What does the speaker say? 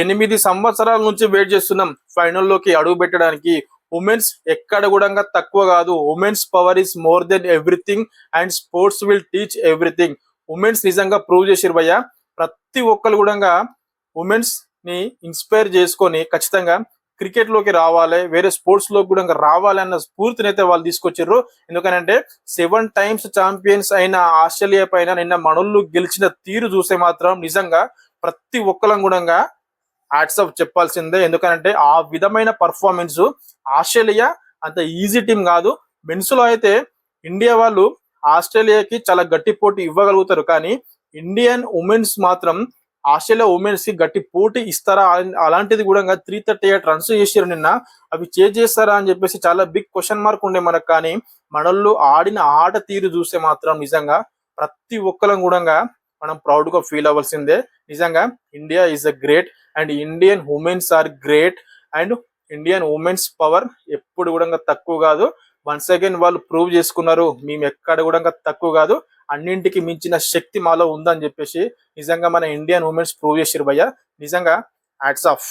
8 సంవత్సరాల నుంచి వెయిట్ చేస్తున్నాం ఫైనల్లోకి అడుగు పెట్టడానికి. ఉమెన్స్ ఎక్కడ కూడా తక్కువ కాదు. Women's power is more than everything and sports will teach everything. Women's నిజంగా ప్రూవ్ చేసిరు భయ్య. ప్రతి ఒక్కరు కూడా ఉమెన్స్ ని ఇన్స్పైర్ చేసుకొని ఖచ్చితంగా క్రికెట్ లోకి రావాలి, వేరే స్పోర్ట్స్ లో కూడా రావాలి అన్న స్ఫూర్తిని అయితే వాళ్ళు తీసుకొచ్చారు. ఎందుకనంటే 7 టైమ్స్ ఛాంపియన్స్ అయిన ఆస్ట్రేలియా పైన నిన్న మనోళ్ళు గెలిచిన తీరు చూస్తే మాత్రం నిజంగా ప్రతి ఒక్కరం కూడా హ్యాట్స్ ఆఫ్ చెప్పాల్సిందే. ఎందుకంటే ఆ విధమైన పర్ఫార్మెన్స్ ఆస్ట్రేలియా అంత ఈజీ టీం కాదు. మెన్స్ లో అయితే ఇండియా వాళ్ళు ఆస్ట్రేలియాకి చాలా గట్టి పోటీ ఇవ్వగలుగుతారు, కానీ ఇండియన్ ఉమెన్స్ మాత్రం ఆస్ట్రేలియా ఉమెన్స్ కి గట్టి పోటీ ఇస్తారా? అలాంటిది కూడా 338 రన్స్ చేసారు నిన్న. అవి చేస్తారా అని చెప్పేసి చాలా బిగ్ క్వశ్చన్ మార్క్ ఉండే మనకు. కానీ మనల్ని ఆడిన ఆట తీరు చూస్తే మాత్రం నిజంగా ప్రతి ఒక్కరం కూడా మనం ప్రౌడ్ గా ఫీల్ అవ్వాల్సిందే. నిజంగా India is a great and Indian womens are great and Indian womens power ఎప్పుడు కూడా తక్కువ కాదు. వన్స్ అగైన్ వాళ్ళు ప్రూవ్ చేసుకున్నారు, మేము ఎక్కడ కూడా తక్కువ కాదు, అన్నింటికి మించిన శక్తి మాలో ఉందని చెప్పేసి నిజంగా మన ఇండియన్ ఉమెన్స్ ప్రూవ్ చేసారు భయ్య. నిజంగా హ్యాట్స్ ఆఫ్.